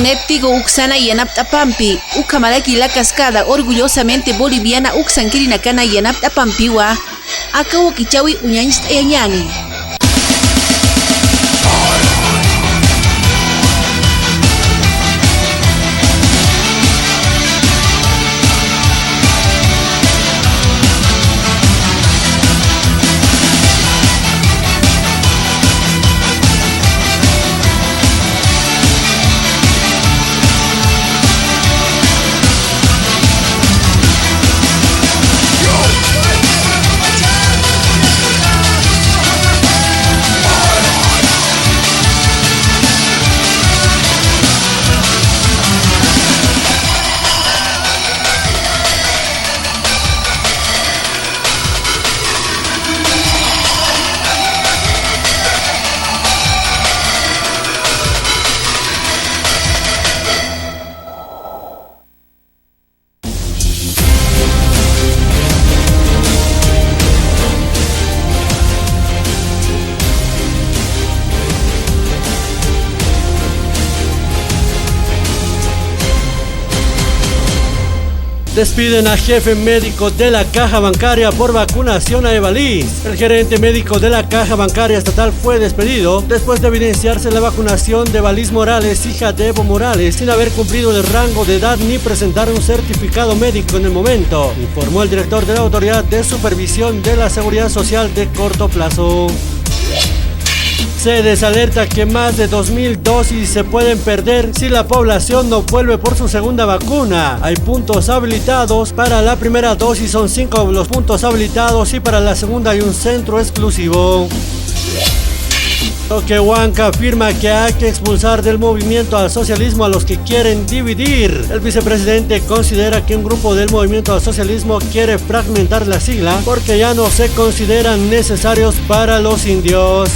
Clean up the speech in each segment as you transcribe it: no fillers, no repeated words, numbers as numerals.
Néptigo Uxana y Anaptapampi, Ucamaraki la cascada, orgullosamente boliviana Uxanquirinacana y Anaptapampiwa, Acabo Kichawi Uñañist Eñani. Despiden a jefe médico de la Caja Bancaria por vacunación a Evalis. El gerente médico de la Caja Bancaria Estatal fue despedido después de evidenciarse la vacunación de Evalis Morales, hija de Evo Morales, sin haber cumplido el rango de edad ni presentar un certificado médico en el momento, informó el director de la Autoridad de Supervisión de la Seguridad Social de corto plazo. CEDES alerta que más de 2.000 dosis se pueden perder si la población no vuelve por su segunda vacuna. Hay puntos habilitados, para la primera dosis son 5 los puntos habilitados y para la segunda hay un centro exclusivo. Toquehuanca afirma que hay que expulsar del movimiento al socialismo a los que quieren dividir. El vicepresidente considera que un grupo del movimiento al socialismo quiere fragmentar la sigla porque ya no se consideran necesarios para los indios.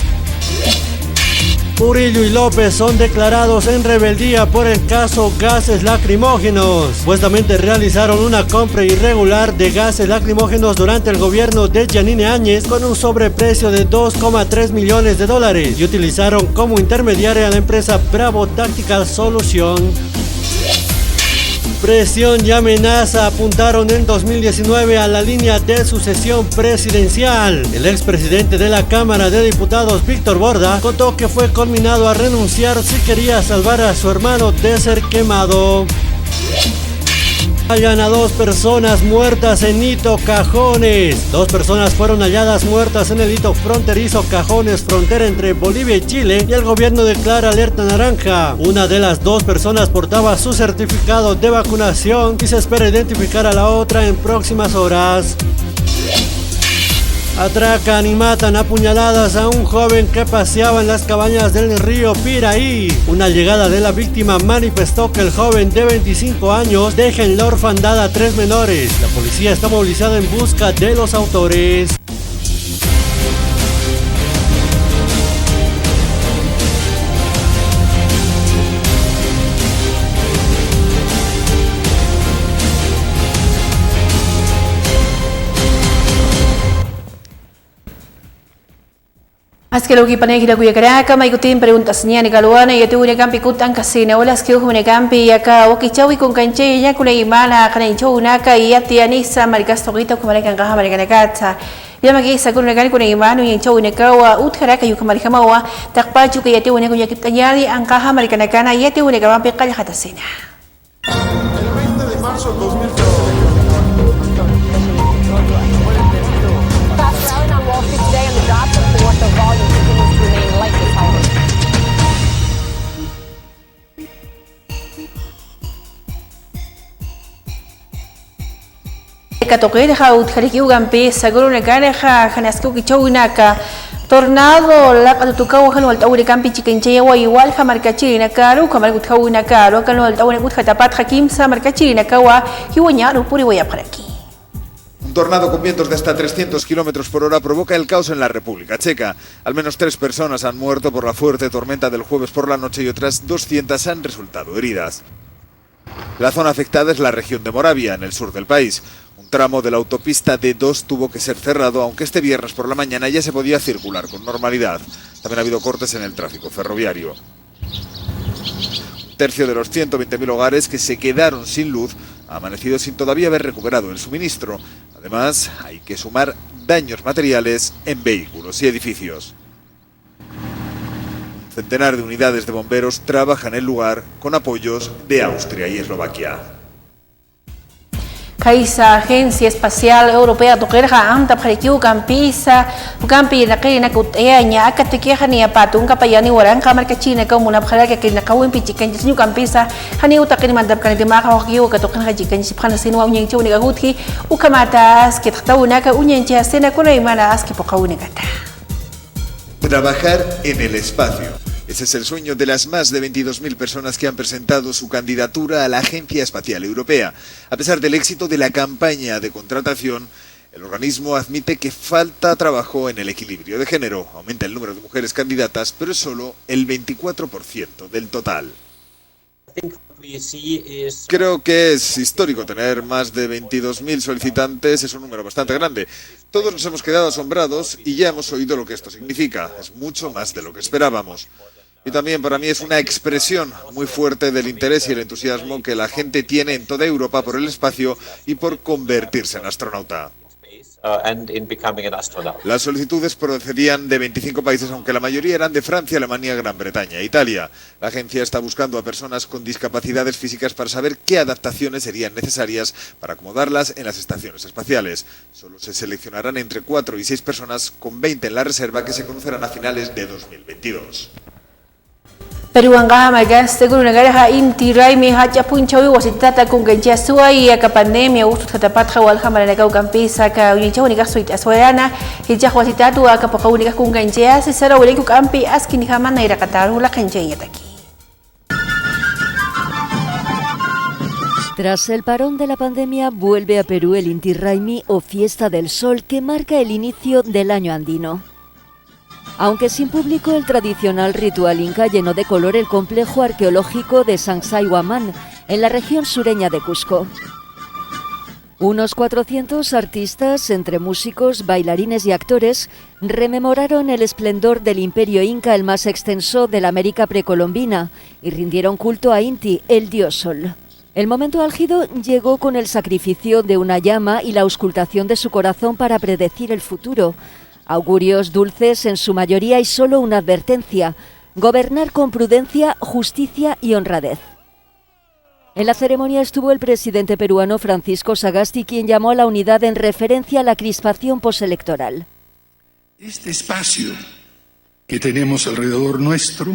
Murillo y López son declarados en rebeldía por el caso gases lacrimógenos. Supuestamente realizaron una compra irregular de gases lacrimógenos durante el gobierno de Yanine Áñez con un sobreprecio de 2,3 millones de dólares y utilizaron como intermediaria a la empresa Bravo Tactical Solution. Presión y amenaza apuntaron en 2019 a la línea de sucesión presidencial. El expresidente de la Cámara de Diputados, Víctor Borda, contó que fue conminado a renunciar si quería salvar a su hermano de ser quemado. Hallan a 2 personas muertas en Hito Cajones. 2 personas fueron halladas muertas en el hito fronterizo Cajones, frontera entre Bolivia y Chile, y el gobierno declara alerta naranja. Una de las 2 personas portaba su certificado de vacunación y se espera identificar a la otra en próximas horas. Atracan y matan a puñaladas a un joven que paseaba en las cabañas del río Piraí. Una llegada de la víctima manifestó que el joven de 25 años deja en la orfandad a 3 menores. La policía está movilizada en busca de los autores. Askelo kipanay kita kuya karaka may kutin preguntas niya ni kaluana ya tuwi kampi kutang kasina wala skill hune kampi ya ka wakichawi kung kanche ya kuna imana kana incho unaka ya tianisa marikas tokita kumarika kaha marikanakata ya magisa kuna kani kuna imanu yang incho unaka wa utkaraka yu kamarika mawa takpachu kaya tuwi kuya kitanyari ang kaha marikanakana ya tuwi kampi kaya katasina. El 20 de marzo del 2013 Katoke ha utkariki ugampi saguro negara ha kanasko kichawinaka tornado la katutukaw kan wal tawri kampi chikinche wa igual ha markachi nakaru kamar gutkawinaka ro kan wal tawri gutkatapat hakim sa markachi nakawa hiwanya ro puri waya paraki. Un tornado con vientos de hasta 300 km por hora provoca el caos en la República Checa. Al menos 3 personas han muerto por la fuerte tormenta del jueves por la noche y otras 200 han resultado heridas. La zona afectada es la región de Moravia, en el sur del país. Un tramo de la autopista D2 tuvo que ser cerrado, aunque este viernes por la mañana ya se podía circular con normalidad. También ha habido cortes en el tráfico ferroviario. tercio de los 120.000 hogares que se quedaron sin luz ha amanecido sin todavía haber recuperado el suministro. Además, hay que sumar daños materiales en vehículos y edificios. Un centenar de unidades de bomberos trabajan en el lugar con apoyos de Austria y Eslovaquia. Kaisa Agencia Espacial Europea tokerja amta parikiu kampisa kampi na kay nakutaya nya akatikya niya patung kapayani warang kamar kachina ka muna phara ka kina kawin pichikan jinyu kampisa hani utakin mandap kan dima ka hokiu ka tokan ka jikan sipkhana sinwa unyeng chuni ka huthi ukamatas ke tauna ka unyeng cha sena kuna imana aski pokaune kata. Trabajar en el espacio. Ese es el sueño de las más de 22.000 personas que han presentado su candidatura a la Agencia Espacial Europea. A pesar del éxito de la campaña de contratación, el organismo admite que falta trabajo en el equilibrio de género. Aumenta el número de mujeres candidatas, pero es solo el 24% del total. Creo que es histórico tener más de 22.000 solicitantes, es un número bastante grande. Todos nos hemos quedado asombrados y ya hemos oído lo que esto significa. Es mucho más de lo que esperábamos. Y también para mí es una expresión muy fuerte del interés y el entusiasmo que la gente tiene en toda Europa por el espacio y por convertirse en astronauta. Las solicitudes procedían de 25 países, aunque la mayoría eran de Francia, Alemania, Gran Bretaña e Italia. La agencia está buscando a personas con discapacidades físicas para saber qué adaptaciones serían necesarias para acomodarlas en las estaciones espaciales. Solo se seleccionarán entre 4 y 6 personas, con 20 en la reserva, que se conocerán a finales de 2022. Peruanga magas teguru negara ha inti rai mi ha chapun chawi wasitata kung gancha suai ya ka pandemia ustu katapat khawal khamara na kau kampisa ka unin chawi ka suit aswayana hija wasitatu ka pakauni ka kung gancha si sara wali ku kampi askini khaman na ira kataru la kancha yataki. Tras el parón de la pandemia, vuelve a Perú el Inti Raymi o Fiesta del Sol, que marca el inicio del año andino. Aunque sin público, el tradicional ritual inca llenó de color el complejo arqueológico de Sacsayhuamán, en la región sureña de Cusco. Unos 400 artistas, entre músicos, bailarines y actores, rememoraron el esplendor del imperio inca, el más extenso de la América precolombina, y rindieron culto a Inti, el dios sol. El momento álgido llegó con el sacrificio de una llama y la auscultación de su corazón para predecir el futuro. Augurios dulces en su mayoría y solo una advertencia: gobernar con prudencia, justicia y honradez. En la ceremonia estuvo el presidente peruano Francisco Sagasti, quien llamó a la unidad en referencia a la crispación postelectoral. Este espacio que tenemos alrededor nuestro,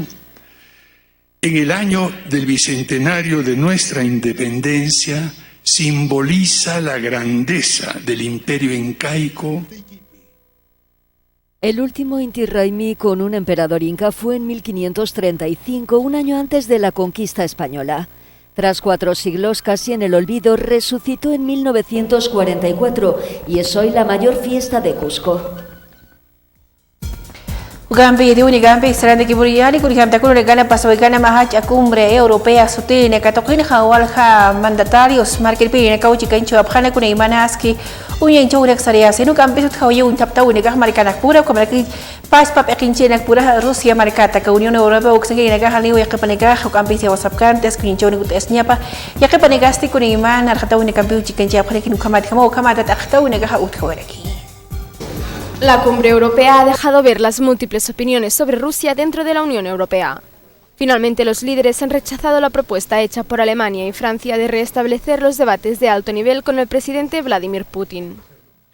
en el año del bicentenario de nuestra independencia, simboliza la grandeza del imperio incaico. El último Inti Raymi con un emperador inca fue en 1535, un año antes de la conquista española. Tras 4 siglos casi en el olvido, resucitó en 1944 y es hoy la mayor fiesta de Cusco. Ugambi di Unigambi serande kiburiani kuri hamta kuru negana pasawigana mahacha cumbre europea sutine katokin khawal kha mandatarios market pi ka uchi kancho abkhana kuna imanaski uyen chowrek saria sinu kambi sut khawi un tapta unega marikana pura kamar ki pas pap ekinche nak pura Rusia marikata ka Unión Europea uksangi nega hali u yaqipanega kambi se wasapkan tes kun chowni gut esnyapa yaqipanegasti kuna iman arkhata unika kambi uchi kancho abkhana kinu kamat kama kamata takhta unega ut khawreki. La cumbre europea ha dejado ver las múltiples opiniones sobre Rusia dentro de la Unión Europea. Finalmente, los líderes han rechazado la propuesta hecha por Alemania y Francia de restablecer los debates de alto nivel con el presidente Vladimir Putin.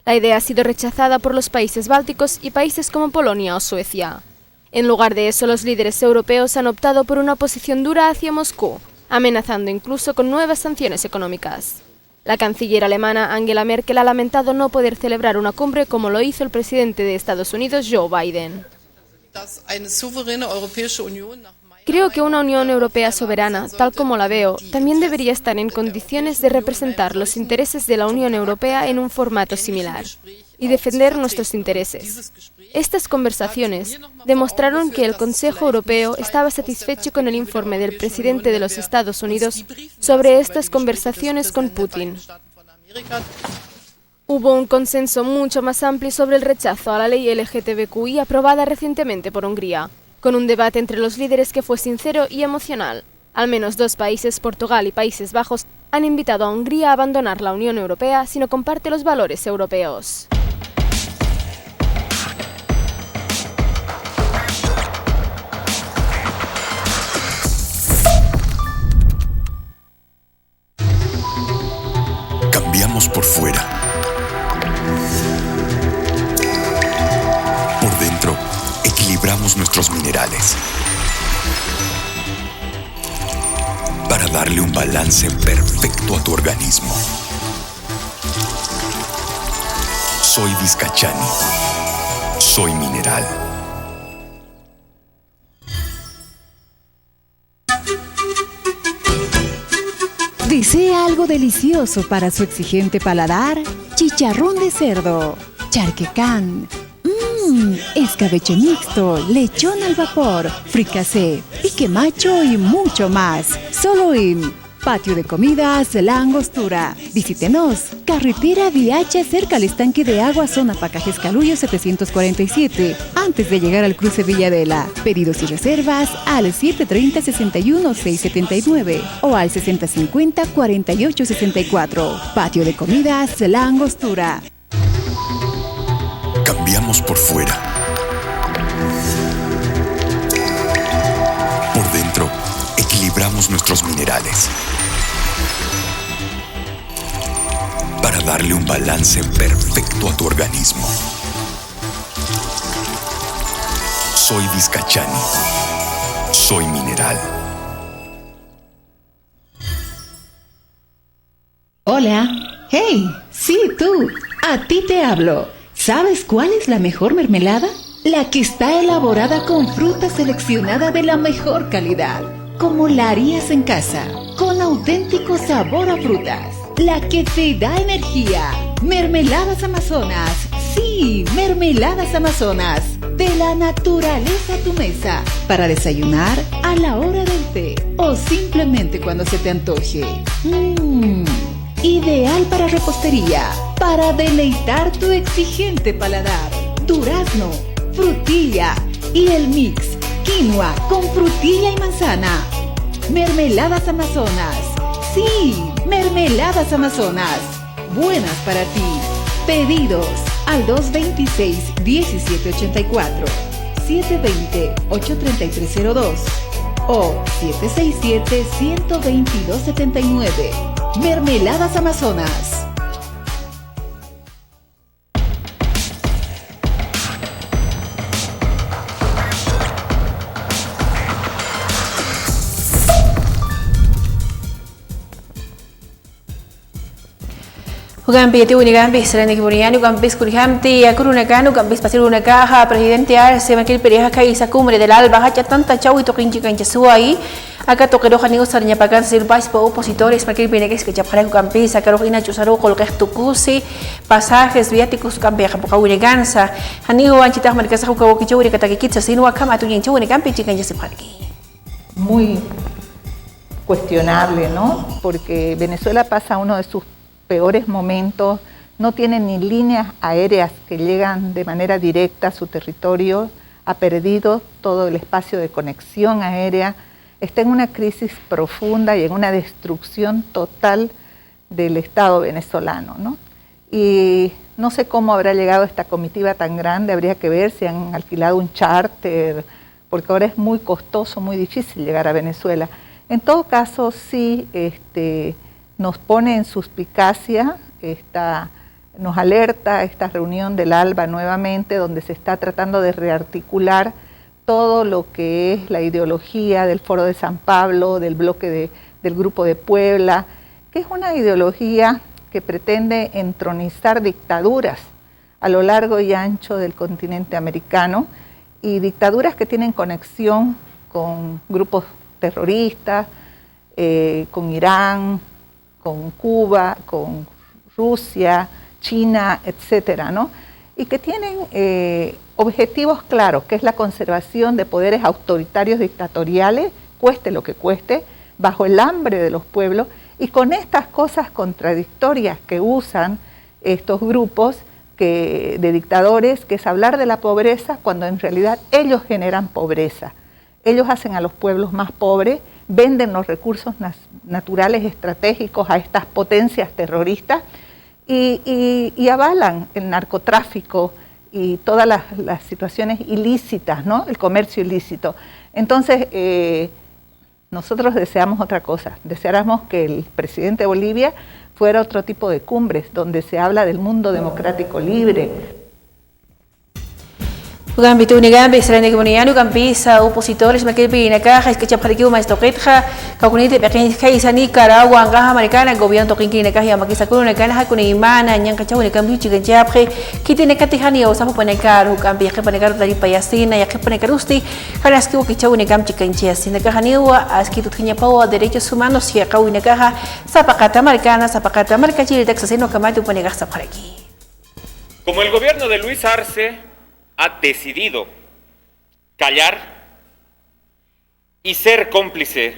La idea ha sido rechazada por los países bálticos y países como Polonia o Suecia. En lugar de eso, los líderes europeos han optado por una posición dura hacia Moscú, amenazando incluso con nuevas sanciones económicas. La canciller alemana Angela Merkel ha lamentado no poder celebrar una cumbre como lo hizo el presidente de Estados Unidos, Joe Biden. Creo que una Unión Europea soberana, tal como la veo, también debería estar en condiciones de representar los intereses de la Unión Europea en un formato similar y defender nuestros intereses. Estas conversaciones demostraron que el Consejo Europeo estaba satisfecho con el informe del presidente de los Estados Unidos sobre estas conversaciones con Putin. Hubo un consenso mucho más amplio sobre el rechazo a la ley LGTBQI aprobada recientemente por Hungría, con un debate entre los líderes que fue sincero y emocional. Al menos 2 países, Portugal y Países Bajos, han invitado a Hungría a abandonar la Unión Europea si no comparte los valores europeos. Cambiamos por fuera. Por dentro, equilibramos nuestros minerales para darle un balance perfecto a tu organismo. Soy Vizcachani. Soy mineral. ¿Desea algo delicioso para su exigente paladar? Chicharrón de cerdo, charquecán, escabeche mixto, lechón al vapor, fricasé, pique macho y mucho más. Solo en Patio de Comidas La Angostura. Visítenos. Carretera Viacha, cerca al estanque de agua, zona Pacajes Calullo 747, antes de llegar al cruce Villadela. Pedidos y reservas al 730-61-679 o al 6050-4864. Patio de Comidas La Angostura. Cambiamos por fuera. Por dentro, equilibramos nuestros minerales para darle un balance perfecto a tu organismo. Soy Vizcachani. Soy mineral. Hola. Hey, sí, tú. A ti te hablo. ¿Sabes cuál es la mejor mermelada? La que está elaborada con fruta seleccionada de la mejor calidad, como la harías en casa, con auténtico sabor a frutas. La que te da energía. Mermeladas Amazonas. Sí, Mermeladas Amazonas. De la naturaleza a tu mesa. Para desayunar, a la hora del té o simplemente cuando se te antoje. Ideal para repostería, para deleitar tu exigente paladar. Durazno, frutilla y el mix quinoa con frutilla y manzana. Mermeladas Amazonas. Sí, Mermeladas Amazonas. Buenas para ti. Pedidos al 226-1784, 720-83302 o 767-12279. Mermeladas Amazonas. Ugampi ati unigampi serani kiburiani ugampi kurihamti akuruna kanu ugampi pasir una caja presidente Arce makil periha kai sa cumbre del alba hacha tanta chawi to kinchi kancha suai aka to kero khani usarnya pakan sir vice po opositores makil peneques que chapara ugampi sakaro ina chusaro kolqehtukusi pasajes viáticos ugampi hapoka unigansa hani wanchita markasa hukawo kichuri katakikitsa sinwa kama tu yinchu unigampi chikancha siparki. Muy cuestionable, ¿no? Porque Venezuela pasa uno de sus peores momentos, no tiene ni líneas aéreas que llegan de manera directa a su territorio, ha perdido todo el espacio de conexión aérea, está en una crisis profunda y en una destrucción total del Estado venezolano, ¿no? Y no sé cómo habrá llegado esta comitiva tan grande, habría que ver si han alquilado un charter, porque ahora es muy costoso, muy difícil llegar a Venezuela. En todo caso, sí, nos pone en suspicacia, nos alerta esta reunión del ALBA nuevamente, donde se está tratando de rearticular todo lo que es la ideología del Foro de San Pablo, del bloque del Grupo de Puebla, que es una ideología que pretende entronizar dictaduras a lo largo y ancho del continente americano, y dictaduras que tienen conexión con grupos terroristas, con Irán, con Cuba, con Rusia, China, etcétera, ¿no? Y que tienen objetivos claros, que es la conservación de poderes autoritarios dictatoriales, cueste lo que cueste, bajo el hambre de los pueblos, y con estas cosas contradictorias que usan estos grupos de dictadores, que es hablar de la pobreza cuando en realidad ellos generan pobreza. Ellos hacen a los pueblos más pobres venden los recursos naturales estratégicos a estas potencias terroristas y avalan el narcotráfico y todas las situaciones ilícitas, ¿no? El comercio ilícito. Entonces, nosotros deseamos otra cosa, deseáramos que el presidente de Bolivia fuera otro tipo de cumbres, donde se habla del mundo democrático libre. Gambi tu nigambi serene komuniano gambi sa opositores makipi nakaha iskacha parikiu mais toketha kakunite pekin kaisa Nicaragua ngaha americana gobierno tokinki nakahi makisa kuno nakana hakuni imana nyang kachaw ni gambi chigan japre kiti nakatihani o sapo panekar gambi yakhe panekar dari payasina yakhe panekarusti kanaski o kichaw ni gam chigan chiasi nakahaniwa aski tutkinya pawa derechos humanos ya kawi nakaha sapakata americana sapakata markachil taxaseno kamatu panegar saparaki. Como el gobierno de Luis Arce ha decidido callar y ser cómplice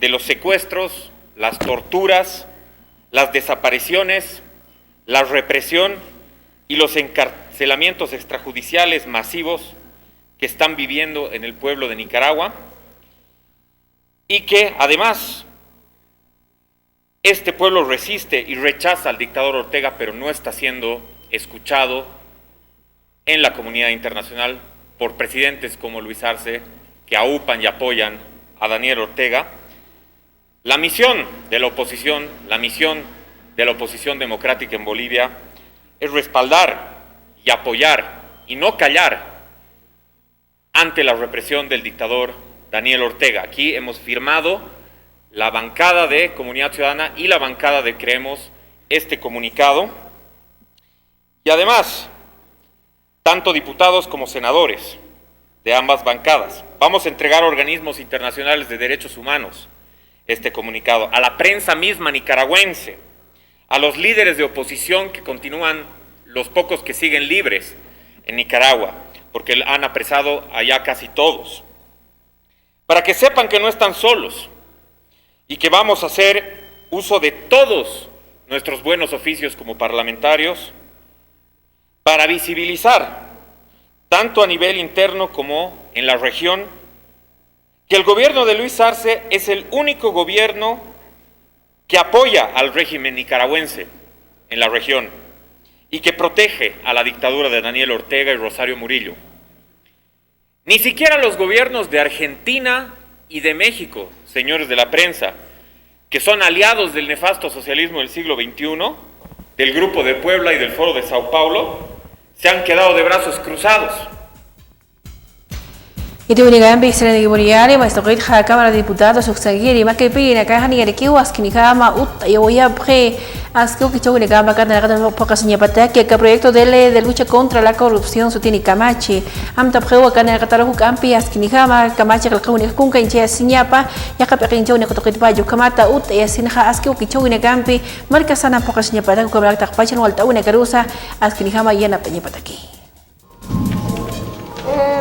de los secuestros, las torturas, las desapariciones, la represión y los encarcelamientos extrajudiciales masivos que están viviendo en el pueblo de Nicaragua, y que además este pueblo resiste y rechaza al dictador Ortega, pero no está siendo escuchado en la comunidad internacional por presidentes como Luis Arce, que aupan y apoyan a Daniel Ortega. La misión de la oposición democrática en Bolivia es respaldar y apoyar y no callar ante la represión del dictador Daniel Ortega. Aquí hemos firmado, la bancada de Comunidad Ciudadana y la bancada de Creemos, este comunicado, y además tanto diputados como senadores de ambas bancadas. Vamos a entregar a organismos internacionales de derechos humanos este comunicado, a la prensa misma nicaragüense, a los líderes de oposición que continúan, los pocos que siguen libres en Nicaragua, porque han apresado allá casi todos, para que sepan que no están solos y que vamos a hacer uso de todos nuestros buenos oficios como parlamentarios para visibilizar, tanto a nivel interno como en la región, que el gobierno de Luis Arce es el único gobierno que apoya al régimen nicaragüense en la región y que protege a la dictadura de Daniel Ortega y Rosario Murillo. Ni siquiera los gobiernos de Argentina y de México, señores de la prensa, que son aliados del nefasto socialismo del siglo XXI, del Grupo de Puebla y del Foro de Sao Paulo, se han quedado de brazos cruzados. Itu nigambi serene Boliviana mas tokit ha Cámara de Diputados suksangiri makipi nakaha ni kiwas kinikama ut yoya pre asko kicho nigamba kana kana pokasnya pataki que proyecto de ley de lucha contra la corrupción sutini kamachi amta prewa kana kataro kampi askinikama kamachi kalkuni kunka inche sinyapa yakapekincho ne kotokit bajo kamata ut yasinha asko kicho nigambi markasana pokasnya pataki ko balak takpachan walta una karusa askinikama yana peña pataki.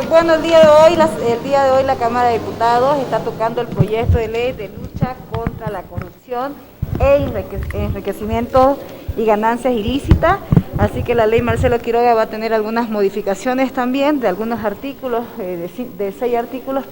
Bueno, el día de hoy la Cámara de Diputados está tocando el proyecto de ley de lucha contra la corrupción e enriquecimiento y ganancias ilícitas, así que la ley Marcelo Quiroga va a tener algunas modificaciones también de algunos artículos, de 6 artículos,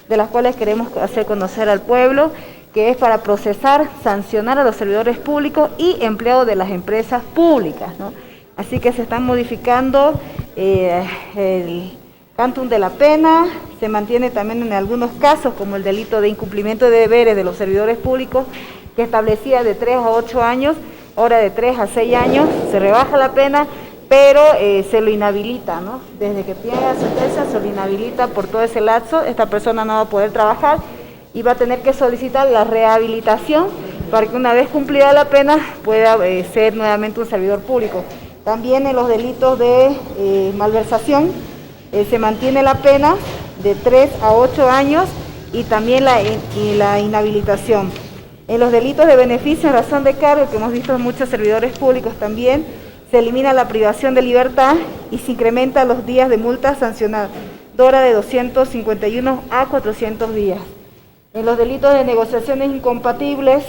de las cuales queremos hacer conocer al pueblo, que es para procesar, sancionar a los servidores públicos y empleados de las empresas públicas, ¿no? Así que se están modificando el quantum de la pena, se mantiene también en algunos casos, como el delito de incumplimiento de deberes de los servidores públicos, que establecía de 3 a 8 años, ahora de 3 a 6 años, se rebaja la pena, pero se lo inhabilita, ¿no? Desde que tiene la sentencia se lo inhabilita por todo ese lapso, esta persona no va a poder trabajar y va a tener que solicitar la rehabilitación para que una vez cumplida la pena pueda ser nuevamente un servidor público. También en los delitos de malversación se mantiene la pena de 3 a 8 años y también la inhabilitación. En los delitos de beneficio en razón de cargo, que hemos visto en muchos servidores públicos también, se elimina la privación de libertad y se incrementa los días de multa sancionadora de 251 a 400 días. En los delitos de negociaciones incompatibles,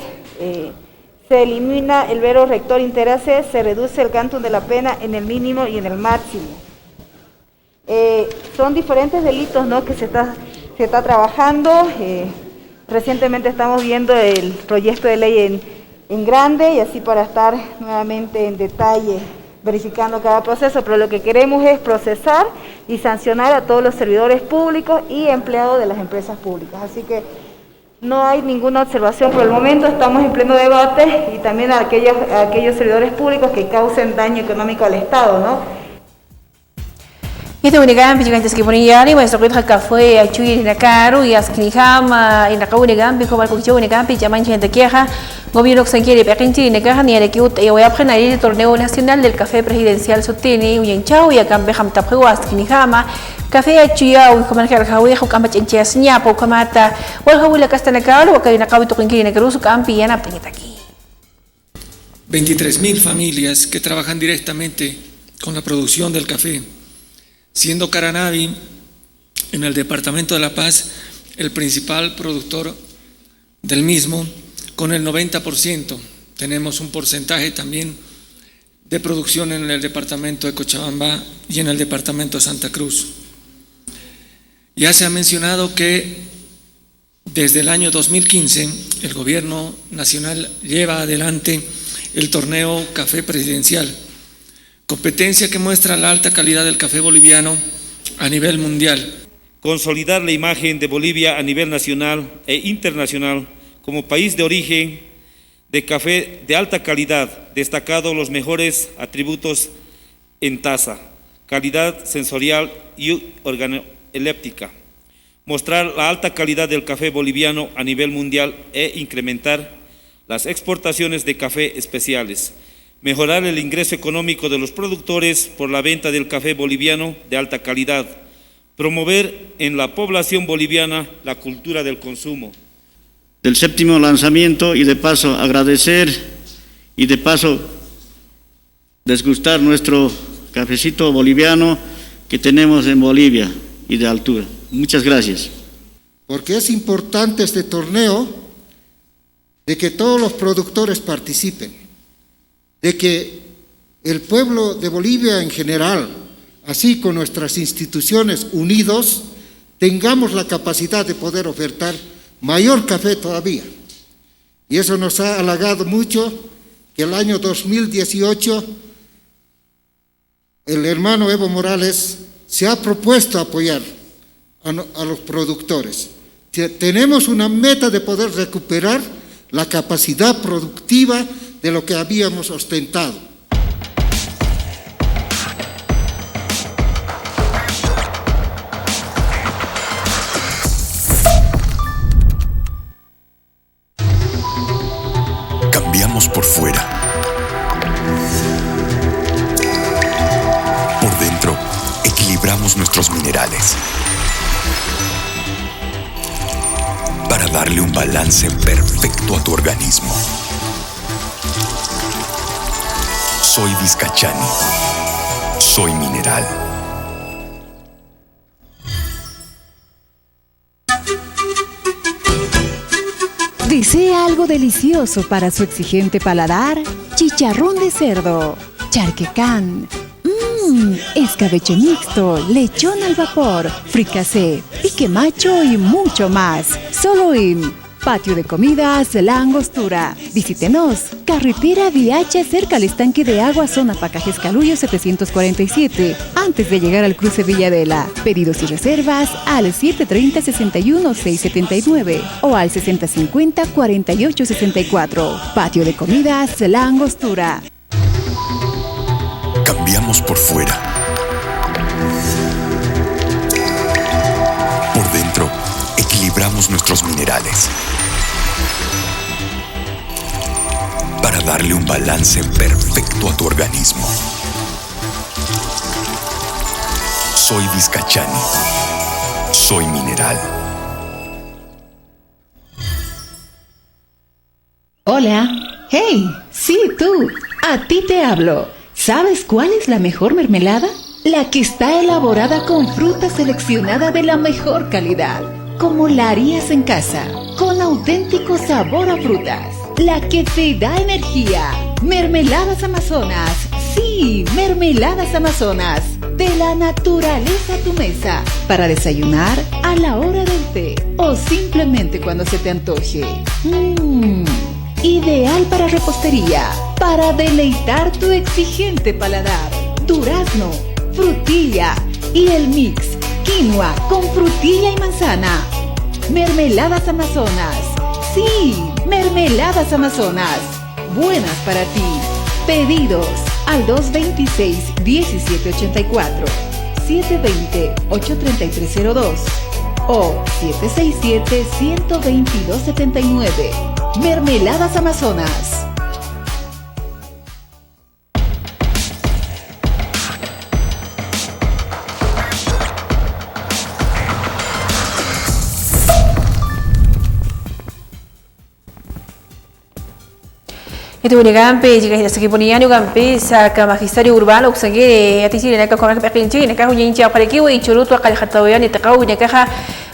se elimina el vero rector interase, se reduce el quantum de la pena en el mínimo y en el máximo. Son diferentes delitos, ¿no?, que se está trabajando. Recientemente estamos viendo el proyecto de ley en grande y así para estar nuevamente en detalle verificando cada proceso, pero lo que queremos es procesar y sancionar a todos los servidores públicos y empleados de las empresas públicas. Así que no hay ninguna observación por el momento, estamos en pleno debate y también a aquellos servidores públicos que causen daño económico al Estado, ¿no? Ito unigampi jigantes que poniyari mas sakit café a chui na caro y askinihama ina kau unigampi como al cuchillo unigampi llaman gente queja gobierno que se quiere pequeño ni caja ni el que voy a frenar el torneo nacional del café presidencial sotini uyen chau y acá beham tapeu askinihama café a chuya y como el que hawi hu kamba chenche asnya po kamata wal hawi la castana caro o que ina kau to kinki na cruzo campi ya na penita aquí 23.000 familias que trabajan directamente con la producción del café, siendo Caranavi, en el departamento de La Paz, el principal productor del mismo, con el 90%. Tenemos un porcentaje también de producción en el departamento de Cochabamba y en el departamento de Santa Cruz. Ya se ha mencionado que desde el año 2015 el gobierno nacional lleva adelante el torneo Café Presidencial, competencia que muestra la alta calidad del café boliviano a nivel mundial. Consolidar la imagen de Bolivia a nivel nacional e internacional como país de origen de café de alta calidad, destacado los mejores atributos en taza, calidad sensorial y organoléptica. Mostrar la alta calidad del café boliviano a nivel mundial e incrementar las exportaciones de café especiales. Mejorar el ingreso económico de los productores por la venta del café boliviano de alta calidad. Promover en la población boliviana la cultura del consumo. Del séptimo lanzamiento y de paso agradecer y de paso desgustar nuestro cafecito boliviano que tenemos en Bolivia y de altura. Muchas gracias. Porque es importante este torneo de que todos los productores participen, de que el pueblo de Bolivia en general, así con nuestras instituciones unidos, tengamos la capacidad de poder ofertar mayor café todavía. Y eso nos ha halagado mucho que el año 2018 el hermano Evo Morales se ha propuesto apoyar a los productores. Tenemos una meta de poder recuperar la capacidad productiva de lo que habíamos ostentado. Cambiamos por fuera. Por dentro, equilibramos nuestros minerales para darle un balance perfecto a tu organismo. Soy Vizcachani. Soy mineral. ¿Desea algo delicioso para su exigente paladar? Chicharrón de cerdo, charquecán, escabeche mixto, lechón al vapor, fricasé, pique macho y mucho más. Solo en Patio de Comidas La Angostura. Visítenos. Carretera Viacha, cerca al estanque de agua, zona Pacajes Calullo 747, antes de llegar al cruce Villadela. Pedidos y reservas al 730-61-679 o al 6050-4864. Patio de Comidas La Angostura. Cambiamos por fuera. Por dentro, equilibramos nuestros minerales para darle un balance perfecto a tu organismo. Soy Vizcachani. Soy mineral. Hola. Hey, sí, tú. A ti te hablo. ¿Sabes cuál es la mejor mermelada? La que está elaborada con fruta seleccionada de la mejor calidad, como la harías en casa, con auténtico sabor a frutas. La que te da energía. Mermeladas Amazonas. Sí, Mermeladas Amazonas. de la naturaleza a tu mesa, para desayunar a la hora del té o simplemente cuando se te antoje. Ideal para repostería, para deleitar tu exigente paladar. Durazno, frutilla y el mix quinoa con frutilla y manzana. Mermeladas Amazonas. Sí, mermeladas Amazonas. Buenas para ti. Pedidos al 226-1784, 720-83302 o 767-12279. Mermeladas Amazonas. Itu gampi jika tidak segi punian gampi sa ka magisterio urbano usangire atisi neka con el pequinchi neka huincha para que wi churu tu akal hatawian itaqaw neka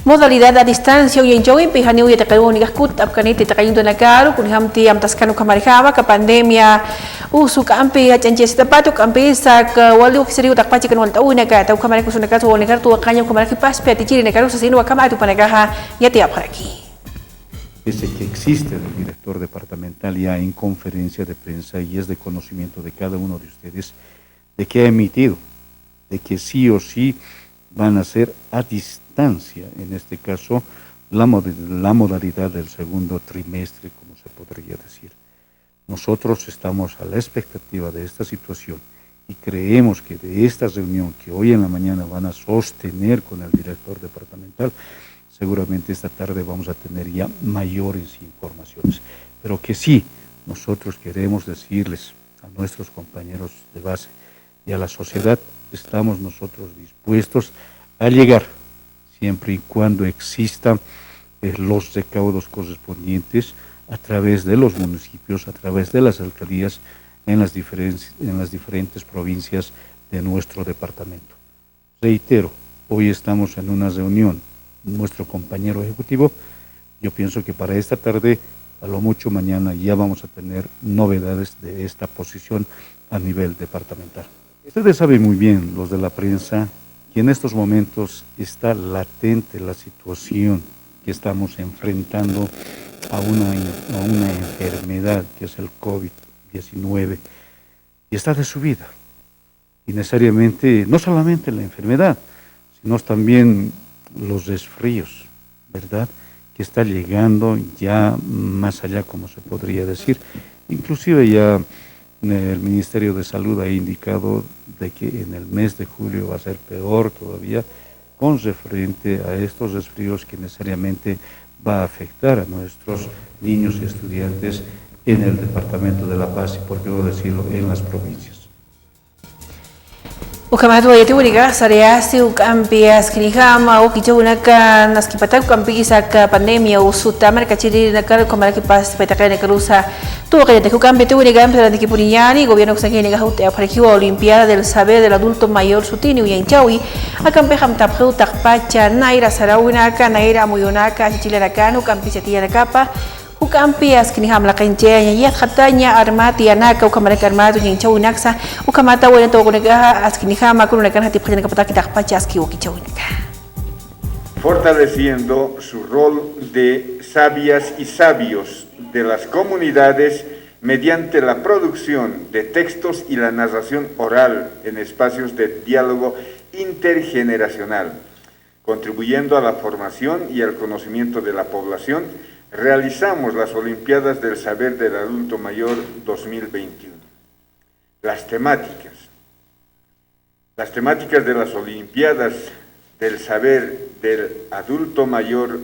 modalidad a distancia uincho impi hani wi itaqaw ni gaskut apkani titaqayun nakaro kun hamti am taskanu kamarihama ka pandemia usu kampi achanche sitapatu kampi sa ka walu kisiri utakpachi kan walta neka tau kamari kusunaka tu neka tu kanyo kamari paspe atisi neka usasinu kamatu panaka yati apaki. Ese que existe el director departamental ya en conferencia de prensa y es de conocimiento de cada uno de ustedes de que ha emitido, de que sí o sí van a ser a distancia, en este caso la modalidad del segundo trimestre, como se podría decir. Nosotros estamos a la expectativa de esta situación y creemos que de esta reunión que hoy en la mañana van a sostener con el director departamental, seguramente esta tarde vamos a tener ya mayores informaciones, pero que sí, nosotros queremos decirles a nuestros compañeros de base y a la sociedad, estamos nosotros dispuestos a llegar, siempre y cuando existan los recaudos correspondientes a través de los municipios, a través de las alcaldías en las diferentes provincias de nuestro departamento. Reitero, hoy estamos en una reunión, nuestro compañero ejecutivo, yo pienso que para esta tarde, a lo mucho mañana, ya vamos a tener novedades de esta posición a nivel departamental. Ustedes saben muy bien, los de la prensa, que en estos momentos está latente la situación que estamos enfrentando a una enfermedad que es el COVID-19 y está de subida. Y necesariamente, no solamente la enfermedad, sino también los resfríos, ¿verdad?, que está llegando ya más allá, como se podría decir. Inclusive ya el Ministerio de Salud ha indicado de que en el mes de julio va a ser peor todavía con referente a estos resfríos que necesariamente va a afectar a nuestros niños y estudiantes en el Departamento de La Paz y, por qué no decirlo, en las provincias. Ukamatu ayati wuriga sareasi ukampias kinihama ukichunaka naskipata ukampisa ka pandemia usuta marka chiri nakar komaraki pas petaka nakarusa tuvo que te ukampi te wuriga empezar de kipuniani gobierno kusangini ga hute aparekiwa olimpiada del saber del adulto mayor sutini uyanchawi akampe hamtaphu takpacha naira sarawinaka naira muyunaka chichilaraka ukampisa tiyanakapa ukampi askiniham la kanchenya yat khatanya armati anaka ukamaraka armatu nyenchau naksa ukamata wena to kunega askinihama kunaka hati phajana kapata kitakpacha aski ukichawinaka. Fortaleciendo su rol de sabias y sabios de las comunidades mediante la producción de textos y la narración oral en espacios de diálogo intergeneracional, contribuyendo a la formación y al conocimiento de la población. Realizamos las Olimpiadas del Saber del Adulto Mayor 2021. Las temáticas de las Olimpiadas del Saber del Adulto Mayor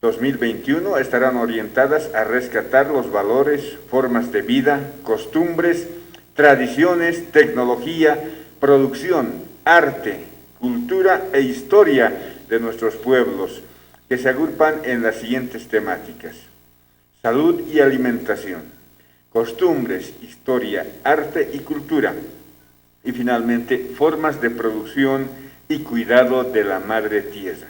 2021 estarán orientadas a rescatar los valores, formas de vida, costumbres, tradiciones, tecnología, producción, arte, cultura e historia de nuestros pueblos, que se agrupan en las siguientes temáticas: salud y alimentación, costumbres, historia, arte y cultura, y finalmente formas de producción y cuidado de la madre tierra.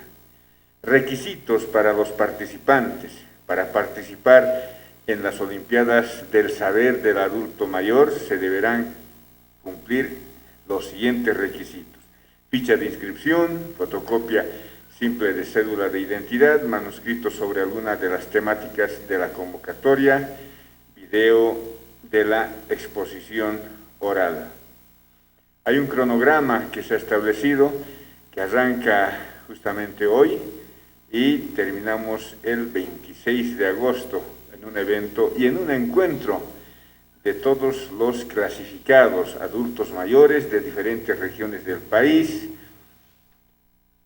Requisitos para los participantes para participar en las Olimpiadas del Saber del Adulto Mayor: se deberán cumplir los siguientes requisitos: ficha de inscripción, fotocopia simple de cédula de identidad, manuscrito sobre alguna de las temáticas de la convocatoria, video de la exposición oral. Hay un cronograma que se ha establecido que arranca justamente hoy y terminamos el 26 de agosto en un evento y en un encuentro de todos los clasificados adultos mayores de diferentes regiones del país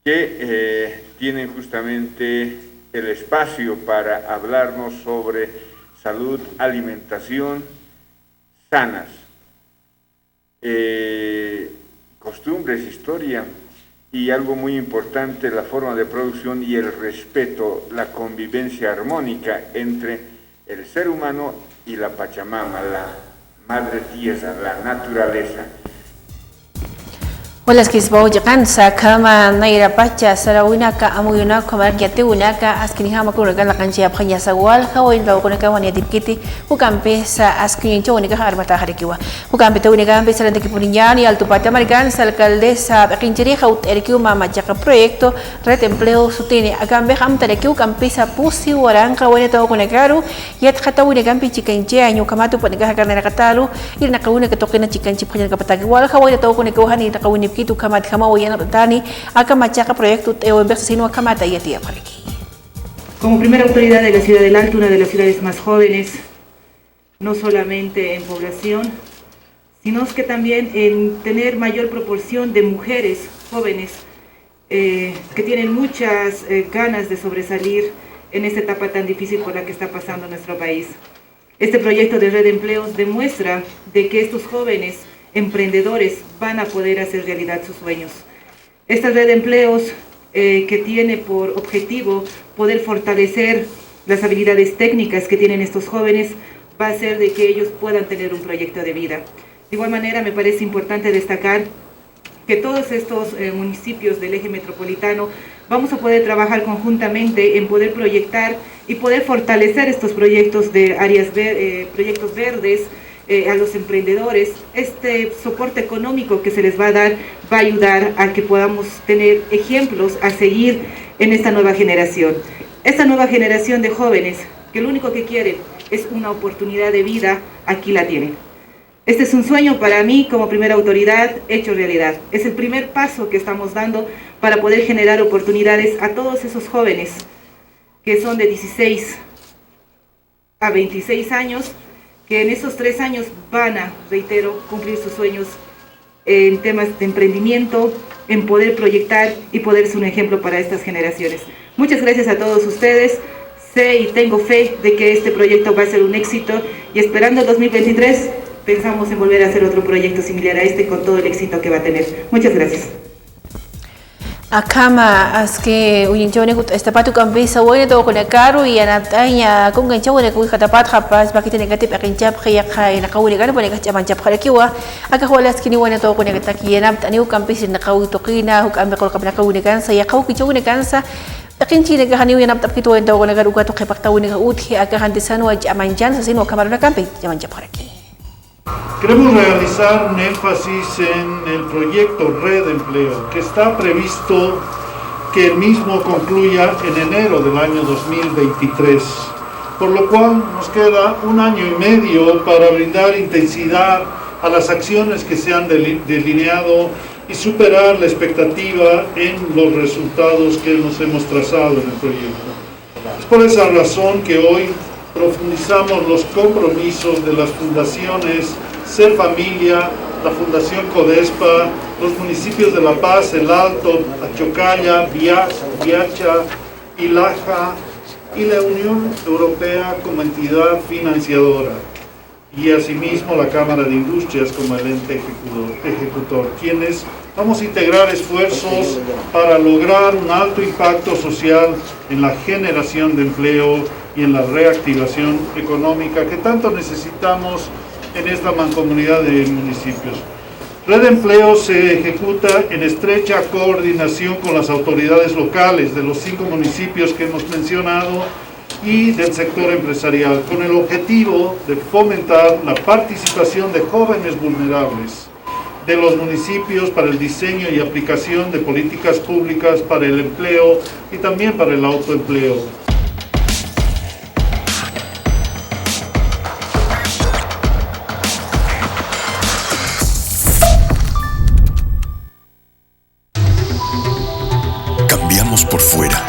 que tienen justamente el espacio para hablarnos sobre salud, alimentación sanas, costumbres, historia y algo muy importante, la forma de producción y el respeto, la convivencia armónica entre el ser humano y la Pachamama, la madre tierra, la naturaleza. Hola, kisbao jakansa kama naira pacha sarawinaka amuyunaka markiatiunaka askinihama kunakan la kanchia phanya sawal hawain law kunaka wania dipkiti hukampe sa askin chonika harmata harikiwa hukampe tunika ampe salante kipuninyani alto pacha marikan sa alcaldesa kinchiri haut erkiu mama jaka proyecto red empleo sutini akambe hamta rekiu kampe sa pusi waranka wania taw kunakaru yat khatawina kampe chikanche anyu kamatu panika karnera katalu irna kawuna katokena chikanchi phanya kapatagi wal hawain taw kunakawani takawini kitu kamat kama wayana tani aka machaca proyecto o inversión kamata y tía para aquí. Como primera autoridad de la ciudad del Alto, una de las ciudades más jóvenes, no solamente en población, sino que también en tener mayor proporción de mujeres jóvenes que tienen muchas ganas de sobresalir en esta etapa tan difícil por la que está pasando nuestro país. Este proyecto de red de empleos demuestra de que estos jóvenes emprendedores van a poder hacer realidad sus sueños. Esta red de empleos que tiene por objetivo poder fortalecer las habilidades técnicas que tienen estos jóvenes va a hacer de que ellos puedan tener un proyecto de vida. De igual manera, me parece importante destacar que todos estos municipios del eje metropolitano vamos a poder trabajar conjuntamente en poder proyectar y poder fortalecer estos proyectos de áreas proyectos verdes, a los emprendedores. Este soporte económico que se les va a dar va a ayudar a que podamos tener ejemplos a seguir en esta nueva generación. Esta nueva generación de jóvenes que lo único que quieren es una oportunidad de vida, aquí la tienen. Este es un sueño para mí como primera autoridad hecho realidad. Es el primer paso que estamos dando para poder generar oportunidades a todos esos jóvenes que son de 16 a 26 años, que en esos 3 años van a, reitero, cumplir sus sueños en temas de emprendimiento, en poder proyectar y poder ser un ejemplo para estas generaciones. Muchas gracias a todos ustedes. Sé y tengo fe de que este proyecto va a ser un éxito y esperando el 2023 pensamos en volver a hacer otro proyecto similar a este con todo el éxito que va a tener. Muchas gracias. Akama aske unyinchone kut estapatu kampisa wone to kona karu y anatanya kung ganchawane ku khatapat khapas bakite negatif akinchap khaya khay nakawuni kan pone kachaman chap kharakiwa aka wala askini wone to kona takiyana tani u kampis nakawi toqina hu kambe kol kabna kawuni kan sa yaqaw kichone kan sa akinchi ne gahani yana tap kitwa ento kona garu ka to khepakta woni ga uthi aka handisan wa jamanjan sa sino kamaruna kampe jaman chap kharaki. Queremos realizar un énfasis en el proyecto Red Empleo, que está previsto que el mismo concluya en enero del año 2023, por lo cual nos queda 1 año y medio para brindar intensidad a las acciones que se han delineado y superar la expectativa en los resultados que nos hemos trazado en el proyecto. Es por esa razón que hoy profundizamos los compromisos de las fundaciones Ser Familia, la Fundación Codespa, los municipios de La Paz, El Alto, Achocalla, Viacha, Ilaja y la Unión Europea como entidad financiadora y asimismo la Cámara de Industrias como el ente ejecutor, quienes vamos a integrar esfuerzos para lograr un alto impacto social en la generación de empleo y en la reactivación económica que tanto necesitamos en esta mancomunidad de municipios. Red Empleo se ejecuta en estrecha coordinación con las autoridades locales de los 5 municipios que hemos mencionado y del sector empresarial, con el objetivo de fomentar la participación de jóvenes vulnerables, de los municipios para el diseño y aplicación de políticas públicas para el empleo y también para el autoempleo. Cambiamos por fuera.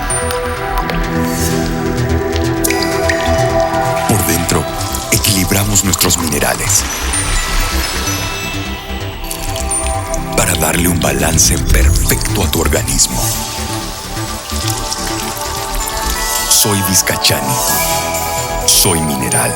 Por dentro, equilibramos nuestros minerales para darle un balance perfecto a tu organismo. Soy Vizcachani. Soy mineral.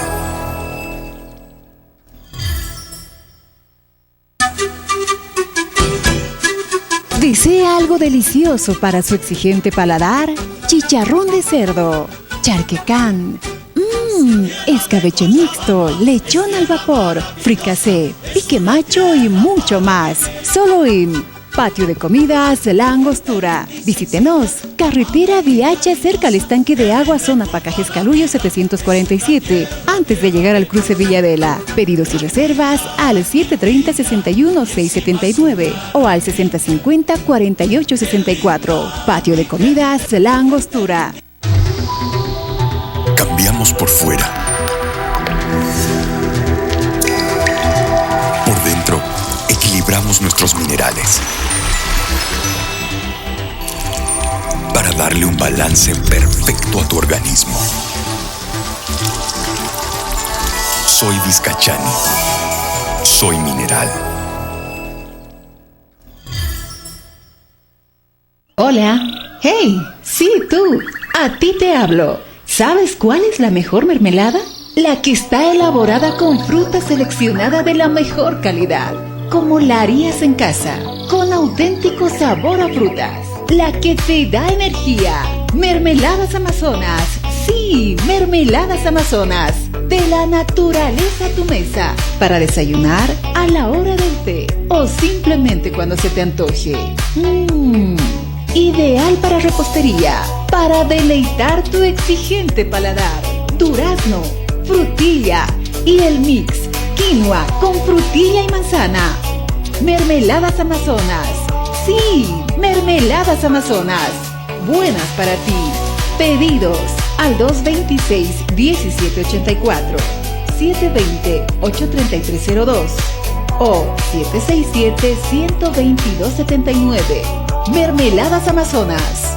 ¿Desea algo delicioso para su exigente paladar? Chicharrón de cerdo, charquecán, escabeche mixto, lechón al vapor, fricasé, pique macho y mucho más. Solo en Patio de Comidas La Angostura. Visítenos. Carretera Viacha cerca al estanque de agua, zona Pacajes Caluyo 747. Antes de llegar al cruce Villadela. Pedidos y reservas al 730-61-679 o al 6050-4864. Patio de Comidas La Angostura. Cambiamos por fuera. Por dentro, equilibramos nuestros minerales para darle un balance perfecto a tu organismo. Soy Vizcachani. Soy mineral. Hola. Hey, sí, tú. A ti te hablo. ¿Sabes cuál es la mejor mermelada? La que está elaborada con fruta seleccionada de la mejor calidad, como la harías en casa, con auténtico sabor a frutas. La que te da energía. Mermeladas Amazonas. Sí, Mermeladas Amazonas. De la naturaleza a tu mesa. Para desayunar, a la hora del té o simplemente cuando se te antoje. Ideal para repostería, para deleitar tu exigente paladar. Durazno, frutilla y el mix quinoa con frutilla y manzana. Mermeladas Amazonas. Sí, Mermeladas Amazonas. Buenas para ti. Pedidos al 226-1784, 720-83302 o 767-12279. Mermeladas Amazonas.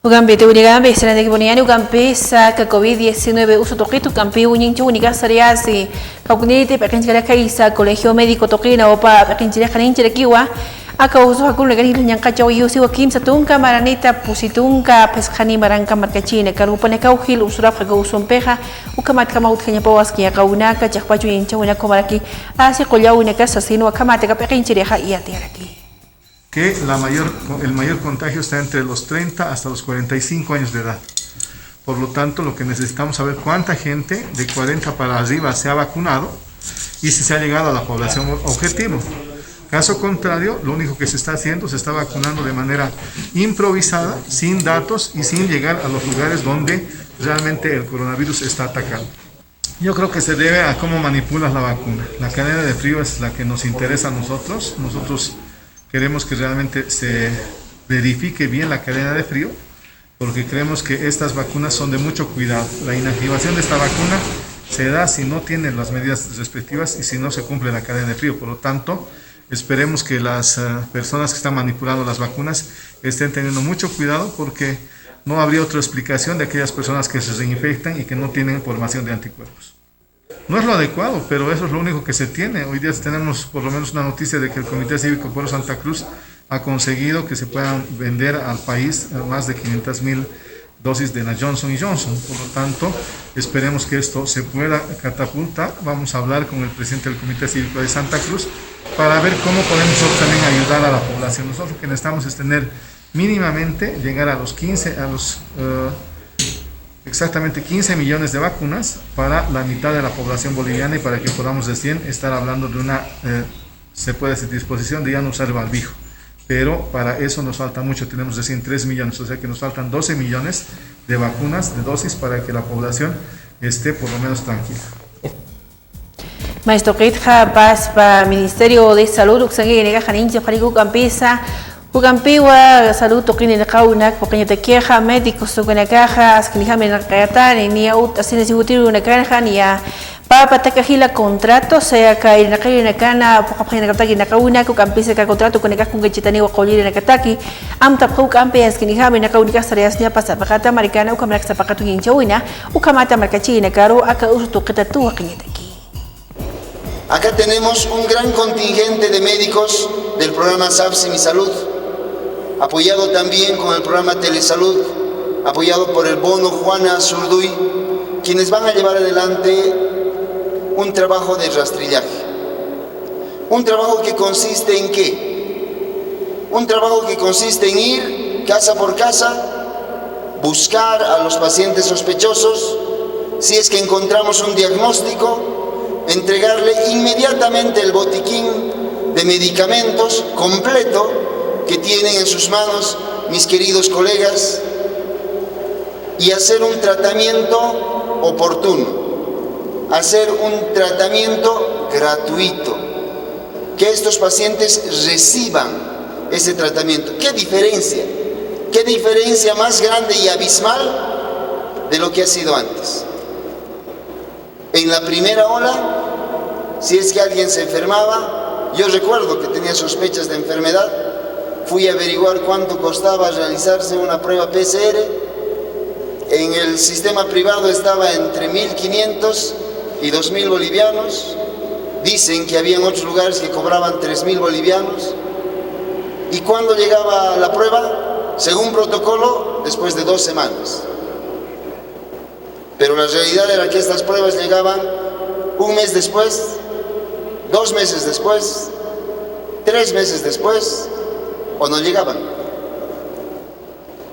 Ugambe te unigambe sana de kiboniani ugambe sa ka COVID-19 uso toquito campi unin chu unica sariasi kakunite pekinchira kaisa colegio médico toquina opa pekinchira kaninchira kiwa aka uso hakun legani nyanka chaw yusi wakim satunka maranita pusitunka peskani maranka markachine karupane kauhil usura faga usumpeja ukamat kamaut kanya pawaski akaunaka chakpachu incha una komaraki asi qollauna kasasino akamate ka pekinchira ha iatiaraki que el mayor contagio está entre los 30 hasta los 45 años de edad. Por lo tanto, lo que necesitamos saber cuánta gente de 40 para arriba se ha vacunado y si se ha llegado a la población objetivo. Caso contrario, lo único que se está haciendo, se está vacunando de manera improvisada, sin datos y sin llegar a los lugares donde realmente el coronavirus está atacando. Yo creo que se debe a cómo manipulas la vacuna. La cadena de frío es la que nos interesa a nosotros. Nosotros queremos que realmente se verifique bien la cadena de frío, porque creemos que estas vacunas son de mucho cuidado. La inactivación de esta vacuna se da si no tienen las medidas respectivas y si no se cumple la cadena de frío. Por lo tanto, esperemos que las personas que están manipulando las vacunas estén teniendo mucho cuidado, porque no habría otra explicación de aquellas personas que se reinfectan y que no tienen formación de anticuerpos. No es lo adecuado, pero eso es lo único que se tiene. Hoy día tenemos por lo menos una noticia de que el Comité Cívico Pueblo Santa Cruz ha conseguido que se puedan vender al país más de 500,000 dosis de la Johnson & Johnson. Por lo tanto, esperemos que esto se pueda catapultar. Vamos a hablar con el presidente del Comité Cívico de Santa Cruz para ver cómo podemos nosotros también ayudar a la población. Nosotros lo que necesitamos es tener mínimamente, llegar a los exactamente 15 millones de vacunas para la mitad de la población boliviana, y para que podamos recién estar hablando de una se puede hacer disposición de ya no usar el barbijo. Pero para eso nos falta mucho, tenemos recién 3 millones, o sea que nos faltan 12 millones de vacunas, de dosis, para que la población esté por lo menos tranquila. Maestro Ketja Paz para Ministerio de Salud, Uxangui Nega Janinja Parigu Campisa, Ugampiwa, Salud Tokin en Kaunak, Poqueña de Queja, médicos Tokin en Caja, Askinija Menacayatan, ni a Utasines y Utiru en Caja, ni a Papa Takahila contrato, sea que en la calle en Cana, Poca en Kataki, en Kauna, Kukampisa, que contrato con el Cascun Gachitani o Colir en Kataki, Amta Pukampi, Askinija, en la Kaunica Tareas, Nia Pasa Pacata, Maricana, Ukamaka Pacatu in Chawina, Ukamata Marcachi, en Caro, Aka Usu Ketatu, Akiñetaki. Acá tenemos un gran contingente de médicos del programa SAPS Mi Salud, apoyado también con el programa Telesalud, apoyado por el bono Juana Zurduy, quienes van a llevar adelante un trabajo de rastrillaje. Un trabajo que consiste en ¿qué? Un trabajo que consiste en ir casa por casa, buscar a los pacientes sospechosos, si es que encontramos un diagnóstico, entregarle inmediatamente el botiquín de medicamentos completo que tienen en sus manos mis queridos colegas y hacer un tratamiento oportuno, hacer un tratamiento gratuito, que estos pacientes reciban ese tratamiento. ¿Qué diferencia? ¿Qué diferencia más grande y abismal de lo que ha sido antes? En la primera ola, si es que alguien se enfermaba, yo recuerdo que tenía sospechas de enfermedad, fui a averiguar cuánto costaba realizarse una prueba PCR. En el sistema privado estaba entre 1.500 y 2.000 bolivianos. Dicen que había en otros lugares que cobraban 3.000 bolivianos. ¿Y cuándo llegaba la prueba? Según protocolo, después de 2 semanas. Pero la realidad era que estas pruebas llegaban un mes después, 2 meses después, 3 meses después, o no llegaban.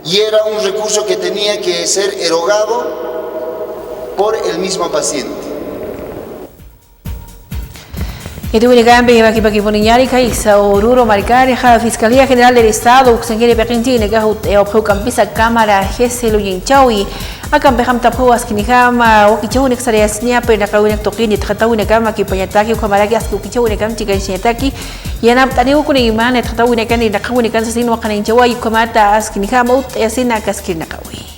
Y era un recurso que tenía que ser erogado por el mismo paciente. Itu Gambi bagi Boniñari Kaisa Oruro Maricari, la Fiscalía General del Estado, Uxangere Pequinti, Negahut, Campisa, Cámara, Geselo Yinchawi, Akan Beham Tapuas, Kinihama, Okichau, Nexarias, Niape, Nakawin, Tokini, Tratawin, Gama, Kipayataki, Kamaragas, Ukichau, Nekamchi, Ganshiataki, Yanap Taniu Kuniman, Tratawin, Kani, Nakawin, Kansasin, Wakaninchawa, Kamata, Askinihama, Esina, Kaskinakawi.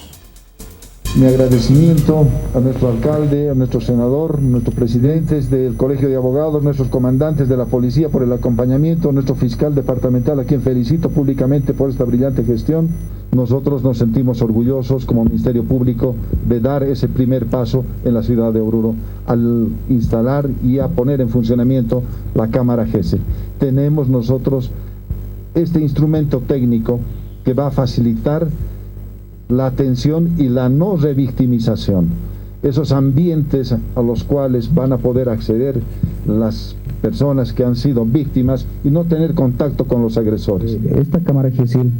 Mi agradecimiento a nuestro alcalde, a nuestro senador, nuestros presidentes del Colegio de Abogados, nuestros comandantes de la policía por el acompañamiento, nuestro fiscal departamental, a quien felicito públicamente por esta brillante gestión. Nosotros nos sentimos orgullosos como Ministerio Público de dar ese primer paso en la ciudad de Oruro al instalar y a poner en funcionamiento la Cámara GESE. Tenemos nosotros este instrumento técnico que va a facilitar la atención y la no revictimización, esos ambientes a los cuales van a poder acceder las personas que han sido víctimas y no tener contacto con los agresores. Esta Cámara GESIL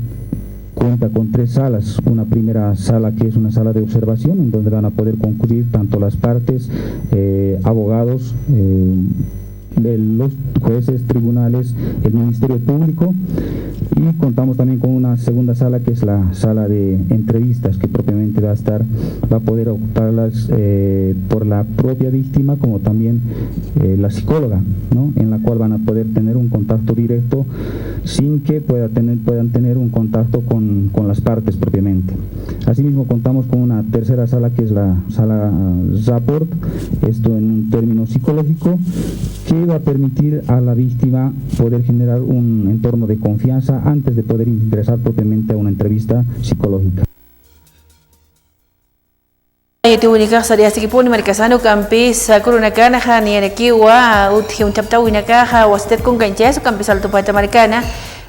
cuenta con 3 salas, una primera sala que es una sala de observación en donde van a poder concurrir tanto las partes, abogados, de los jueces, tribunales, el Ministerio Público, y contamos también con una segunda sala que es la sala de entrevistas, que propiamente va a poder ocuparlas por la propia víctima como también la psicóloga, ¿no? En la cual van a poder tener un contacto directo sin que puedan tener un contacto con las partes propiamente. Asimismo contamos con una tercera sala que es la sala rapport, esto en un término psicológico, que va a permitir a la víctima poder generar un entorno de confianza antes de poder ingresar propiamente a una entrevista psicológica.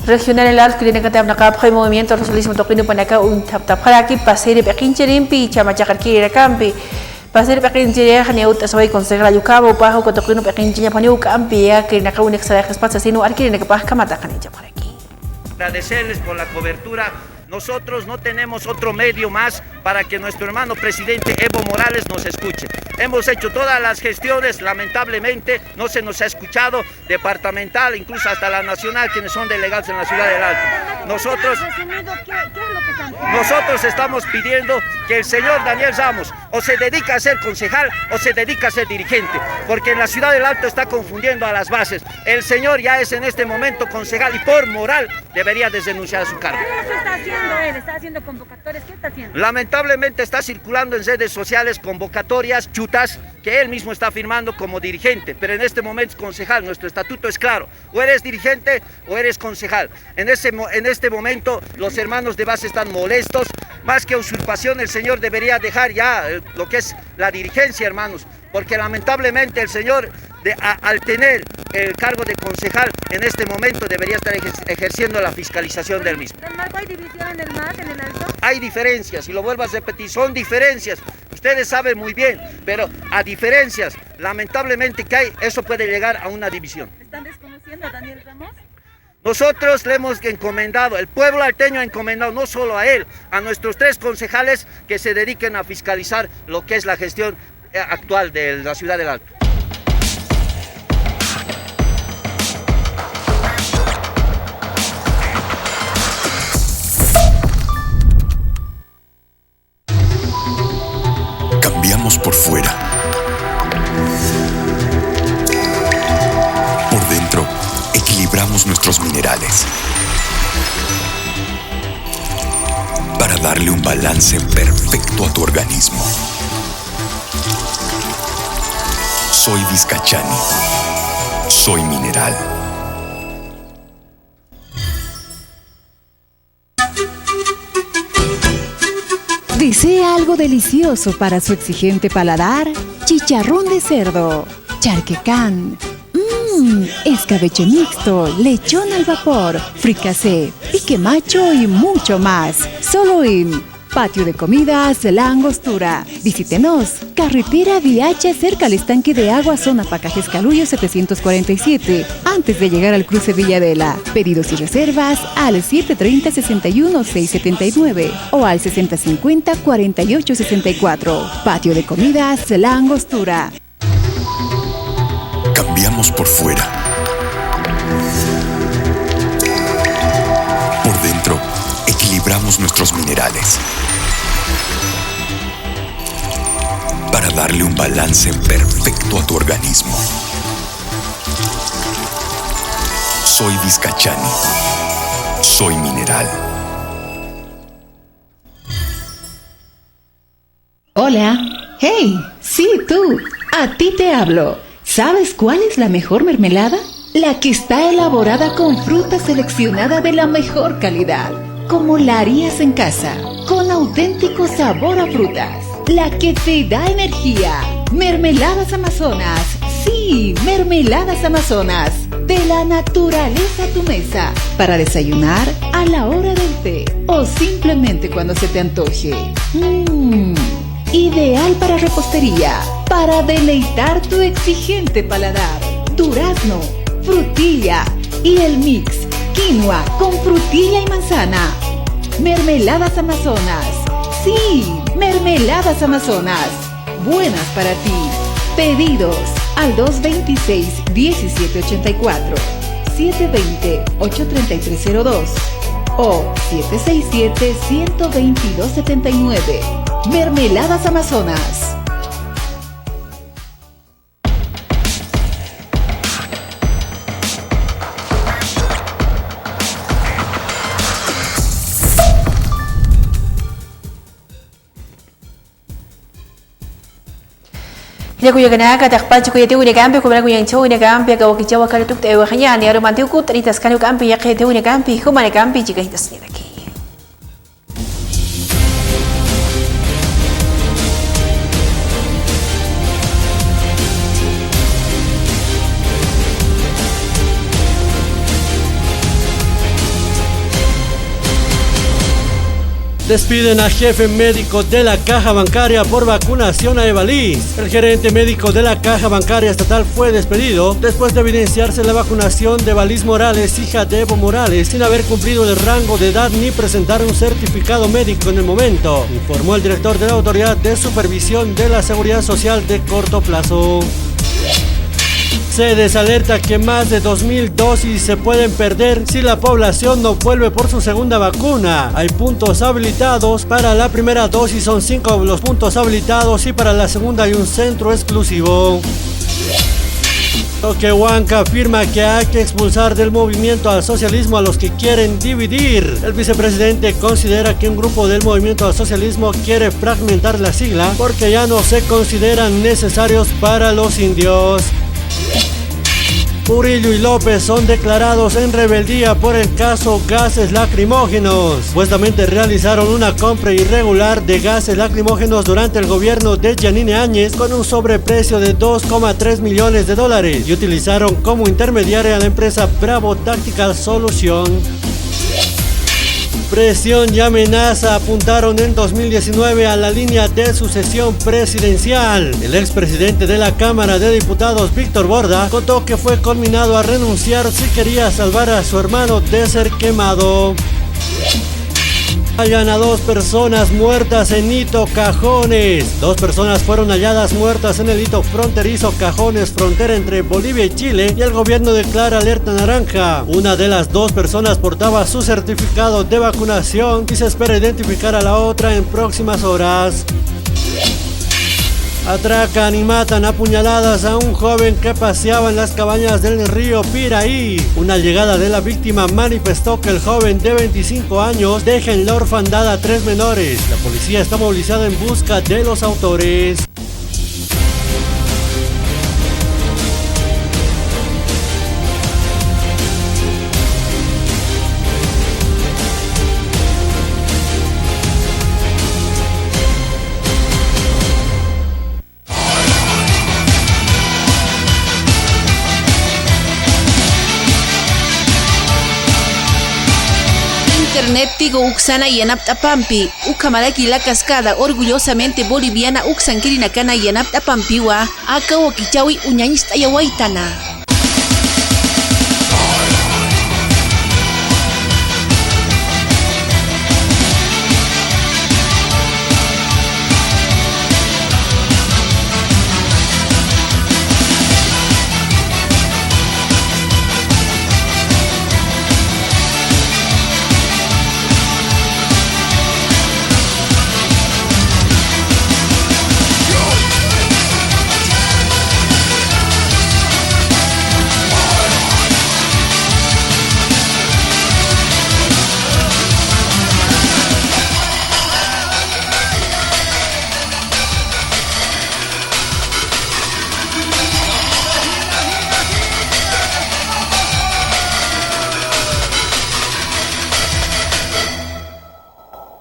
Regional el alto cliente que habla de movimiento socialismo toquino para acá un tap para aquí pasé de pequeño limpi chamacha que era campi pasé de pequeño ya ni uta soy consejera yucabo bajo que toquino pequeño paniu campi ya que naca un extra espacio sino arquine que pasa camata canilla por aquí. Agradecerles por la cobertura nosotros no tenemos otro medio más para que nuestro hermano presidente Evo Morales nos escuche. Hemos hecho todas las gestiones, lamentablemente no se nos ha escuchado, departamental, incluso hasta la nacional, quienes son delegados en la ciudad del Alto. Nosotros estamos pidiendo que el señor Daniel Ramos o se dedica a ser concejal o se dedica a ser dirigente, porque en la ciudad del Alto está confundiendo a las bases. El señor ya es en este momento concejal y por moral debería denunciar a su cargo. ¿Qué está haciendo él? ¿Está haciendo convocatorias? ¿Qué está haciendo? Lamentablemente está circulando en redes sociales convocatorias chutas que él mismo está firmando como dirigente, pero en este momento es concejal. Nuestro estatuto es claro, o eres dirigente o eres concejal. En este momento los hermanos de base están molestos. Más que usurpación, el señor debería dejar ya lo que es la dirigencia, hermanos, porque lamentablemente el señor al tener el cargo de concejal en este momento debería estar ejerciendo la fiscalización del mismo. ¿Don Marco, hay división en el MAS, en el Alto? Hay diferencias, y lo vuelvo a repetir, son diferencias. Ustedes saben muy bien, pero a diferencias, lamentablemente que hay, eso puede llegar a una división. ¿Están desconociendo a Daniel Ramos? Nosotros le hemos encomendado, el pueblo alteño ha encomendado no solo a él, a nuestros 3 concejales que se dediquen a fiscalizar lo que es la gestión actual de la ciudad del Alto. Cambiamos por fuera. Por dentro, equilibramos nuestros minerales para darle un balance perfecto a tu organismo. Soy Vizcachani. Soy mineral. ¿Desea algo delicioso para su exigente paladar? Chicharrón de cerdo, charquecán, escabeche mixto, lechón al vapor, fricasé, pique macho y mucho más. Solo en Patio de Comidas La Angostura. Visítenos. Carretera Viacha, cerca al estanque de agua, zona Pacajes Calullo 747. Antes de llegar al cruce Villadela. Pedidos y reservas al 730-61-679 o al 6050-4864. Patio de Comidas La Angostura. Cambiamos por fuera. Por dentro, equilibramos nuestros minerales para darle un balance perfecto a tu organismo. Soy Vizcachani. Soy mineral. Hola. Hey, sí, tú. A ti te hablo. ¿Sabes cuál es la mejor mermelada? La que está elaborada con fruta seleccionada de la mejor calidad, como la harías en casa, con auténtico sabor a frutas. La que te da energía. Mermeladas Amazonas. Sí, Mermeladas Amazonas. De la naturaleza a tu mesa. Para desayunar, a la hora del té o simplemente cuando se te antoje. Ideal para repostería. Para deleitar tu exigente paladar. Durazno, frutilla y el mix. Quinoa con frutilla y manzana. Mermeladas Amazonas. Sí, Mermeladas Amazonas. Buenas para ti. Pedidos al 226-1784, 720-83302 o 767-12279. Mermeladas Amazonas. Kuya kanaka takpacho kuya tiwi kampi kumana kuya incho ina kampi ka wakichawa kala tukte ewa hanyani aro mantiu kut ritas kanu kampi ya kete ina kampi kumana kampi jika hitas ni daki. Despiden a jefe médico de la Caja Bancaria por vacunación a Evalis. El gerente médico de la Caja Bancaria Estatal fue despedido después de evidenciarse la vacunación de Evalis Morales, hija de Evo Morales, sin haber cumplido el rango de edad ni presentar un certificado médico en el momento, informó el director de la Autoridad de Supervisión de la Seguridad Social de corto plazo. CEDES alerta que más de 2.000 dosis se pueden perder si la población no vuelve por su segunda vacuna. Hay puntos habilitados. Para la primera dosis son 5 los puntos habilitados y para la segunda hay un centro exclusivo. Toquehuanca afirma que hay que expulsar del movimiento al socialismo a los que quieren dividir. El vicepresidente considera que un grupo del movimiento al socialismo quiere fragmentar la sigla porque ya no se consideran necesarios para los indios. Murillo y López son declarados en rebeldía por el caso gases lacrimógenos. Supuestamente realizaron una compra irregular de gases lacrimógenos durante el gobierno de Yanine Áñez con un sobreprecio de $2,3 millones y utilizaron como intermediaria a la empresa Bravo Tactical Solution. Presión y amenaza apuntaron en 2019 a la línea de sucesión presidencial. El expresidente de la Cámara de Diputados, Víctor Borda, contó que fue conminado a renunciar si quería salvar a su hermano de ser quemado. Hallan a 2 personas muertas en hito Cajones. 2 personas fueron halladas muertas en el hito fronterizo Cajones, frontera entre Bolivia y Chile, y el gobierno declara alerta naranja. Una de las 2 personas portaba su certificado de vacunación y se espera identificar a la otra en próximas horas. Atracan y matan a puñaladas a un joven que paseaba en las cabañas del río Piraí. Una llegada de la víctima manifestó que el joven de 25 años deja en la orfandad a 3 menores. La policía está movilizada en busca de los autores. Tigo Uxana y Anaptapampi, Ucamaraki la cascada, orgullosamente boliviana, Uxankirinacana y Anaptapampiwa, Aka Wakichawi Uñañista Yawaitana.